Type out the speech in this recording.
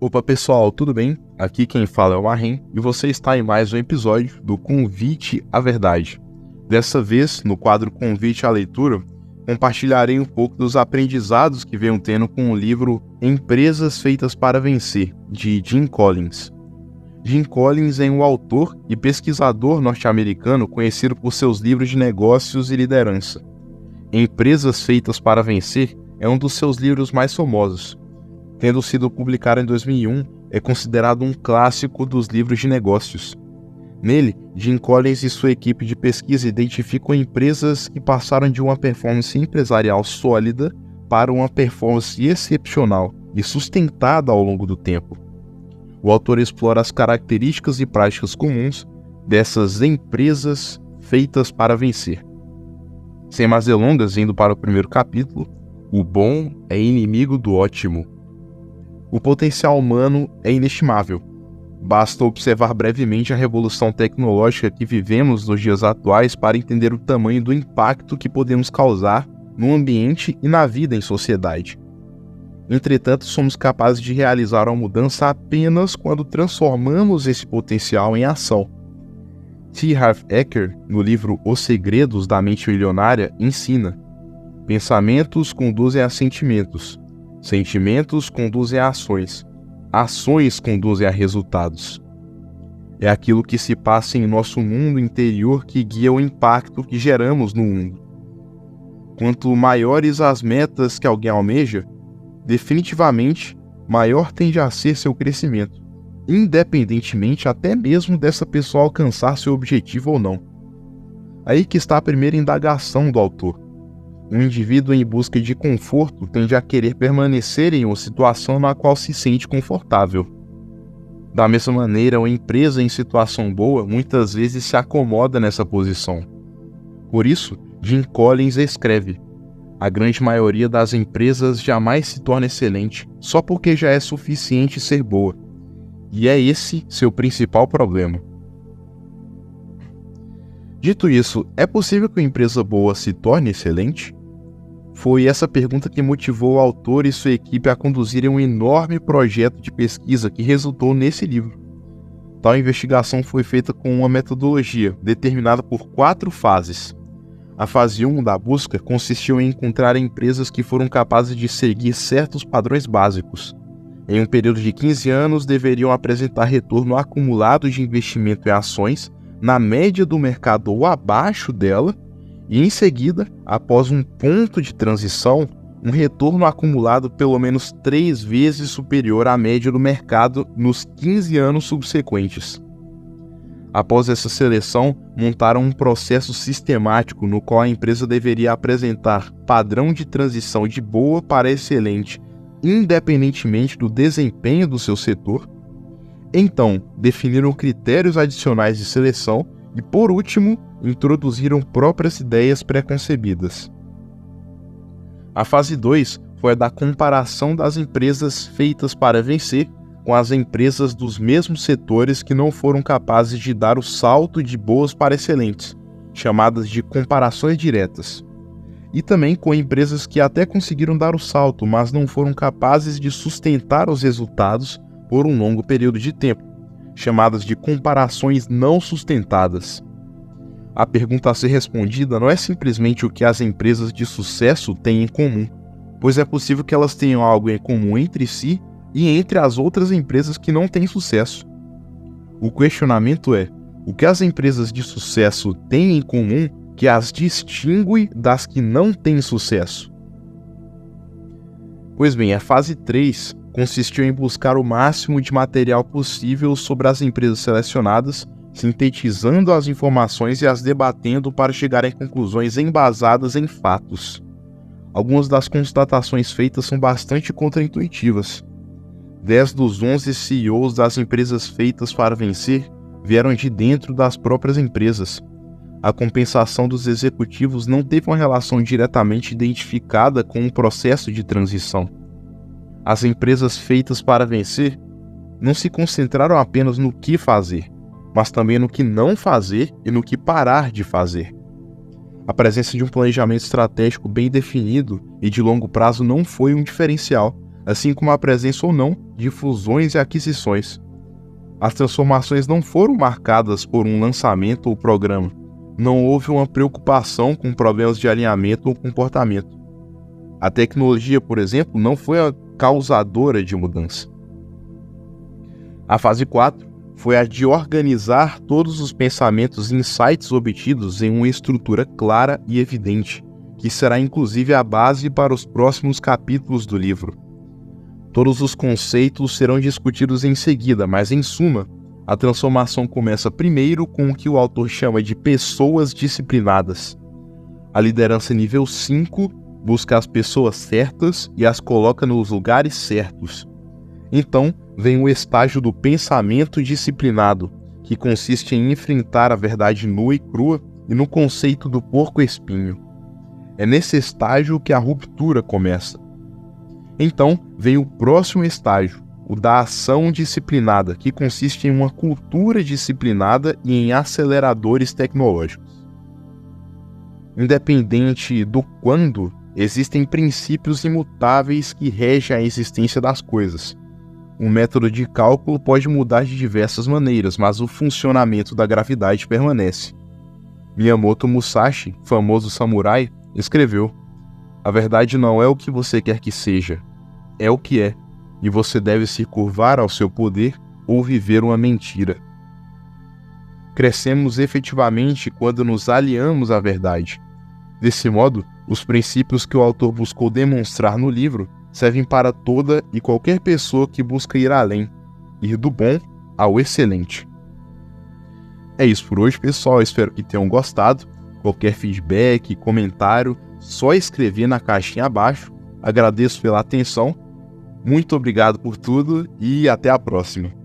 Opa pessoal, tudo bem? Aqui quem fala é o Marrem e você está em mais um episódio do Convite à Verdade. Dessa vez, no quadro Convite à Leitura, compartilharei um pouco dos aprendizados que venho tendo com o livro Empresas Feitas para Vencer, de Jim Collins. Jim Collins é um autor e pesquisador norte-americano conhecido por seus livros de negócios e liderança. Empresas Feitas para Vencer é um dos seus livros mais famosos. Tendo sido publicado em 2001, é considerado um clássico dos livros de negócios. Nele, Jim Collins e sua equipe de pesquisa identificam empresas que passaram de uma performance empresarial sólida para uma performance excepcional e sustentada ao longo do tempo. O autor explora as características e práticas comuns dessas empresas feitas para vencer. Sem mais delongas, indo para o primeiro capítulo, o bom é inimigo do ótimo. O potencial humano é inestimável. Basta observar brevemente a revolução tecnológica que vivemos nos dias atuais para entender o tamanho do impacto que podemos causar no ambiente e na vida em sociedade. Entretanto, somos capazes de realizar uma mudança apenas quando transformamos esse potencial em ação. T. Harv Eker, no livro Os Segredos da Mente Milionária, ensina: pensamentos conduzem a sentimentos. Sentimentos conduzem a ações. Ações conduzem a resultados. É aquilo que se passa em nosso mundo interior que guia o impacto que geramos no mundo. Quanto maiores as metas que alguém almeja, definitivamente maior tende a ser seu crescimento, independentemente até mesmo dessa pessoa alcançar seu objetivo ou não. Aí que está a primeira indagação do autor. Um indivíduo em busca de conforto tende a querer permanecer em uma situação na qual se sente confortável. Da mesma maneira, uma empresa em situação boa muitas vezes se acomoda nessa posição. Por isso, Jim Collins escreve: a grande maioria das empresas jamais se torna excelente só porque já é suficiente ser boa. E é esse seu principal problema. Dito isso, é possível que uma empresa boa se torne excelente? Foi essa pergunta que motivou o autor e sua equipe a conduzirem um enorme projeto de pesquisa que resultou nesse livro. Tal investigação foi feita com uma metodologia determinada por 4 fases. A fase 1 da busca consistiu em encontrar empresas que foram capazes de seguir certos padrões básicos. Em um período de 15 anos, deveriam apresentar retorno acumulado de investimento em ações na média do mercado ou abaixo dela, e em seguida, após um ponto de transição, um retorno acumulado pelo menos 3 vezes superior à média do mercado nos 15 anos subsequentes. Após essa seleção, montaram um processo sistemático no qual a empresa deveria apresentar padrão de transição de boa para excelente, independentemente do desempenho do seu setor. Então, definiram critérios adicionais de seleção e, por último, introduziram próprias ideias pré-concebidas. A fase 2 foi a da comparação das empresas feitas para vencer com as empresas dos mesmos setores que não foram capazes de dar o salto de boas para excelentes, chamadas de comparações diretas. E também com empresas que até conseguiram dar o salto, mas não foram capazes de sustentar os resultados por um longo período de tempo, chamadas de comparações não sustentadas. A pergunta a ser respondida não é simplesmente o que as empresas de sucesso têm em comum, pois é possível que elas tenham algo em comum entre si e entre as outras empresas que não têm sucesso. O questionamento é: o que as empresas de sucesso têm em comum que as distingue das que não têm sucesso? Pois bem, a fase 3 consistiu em buscar o máximo de material possível sobre as empresas selecionadas, sintetizando as informações e as debatendo para chegar em conclusões embasadas em fatos. Algumas das constatações feitas são bastante contraintuitivas. 10 dos 11 CEOs das empresas feitas para vencer vieram de dentro das próprias empresas. A compensação dos executivos não teve uma relação diretamente identificada com o processo de transição. As empresas feitas para vencer não se concentraram apenas no que fazer, mas também no que não fazer e no que parar de fazer. A presença de um planejamento estratégico bem definido e de longo prazo não foi um diferencial, assim como a presença ou não de fusões e aquisições. As transformações não foram marcadas por um lançamento ou programa. Não houve uma preocupação com problemas de alinhamento ou comportamento. A tecnologia, por exemplo, não foi a causadora de mudança. A fase 4 foi a de organizar todos os pensamentos e insights obtidos em uma estrutura clara e evidente, que será inclusive a base para os próximos capítulos do livro. Todos os conceitos serão discutidos em seguida, mas em suma, a transformação começa primeiro com o que o autor chama de pessoas disciplinadas. A liderança nível 5 busca as pessoas certas e as coloca nos lugares certos. Então, vem o estágio do pensamento disciplinado, que consiste em enfrentar a verdade nua e crua e no conceito do porco-espinho. É nesse estágio que a ruptura começa. Então, vem o próximo estágio, o da ação disciplinada, que consiste em uma cultura disciplinada e em aceleradores tecnológicos. Independente do quando, existem princípios imutáveis que regem a existência das coisas. Um método de cálculo pode mudar de diversas maneiras, mas o funcionamento da gravidade permanece. Miyamoto Musashi, famoso samurai, escreveu: "A verdade não é o que você quer que seja, é o que é, e você deve se curvar ao seu poder ou viver uma mentira." Crescemos efetivamente quando nos aliamos à verdade. Desse modo, os princípios que o autor buscou demonstrar no livro servem para toda e qualquer pessoa que busca ir além, ir do bom ao excelente. É isso por hoje, pessoal. Espero que tenham gostado. Qualquer feedback, comentário, só escrever na caixinha abaixo. Agradeço pela atenção. Muito obrigado por tudo e até a próxima.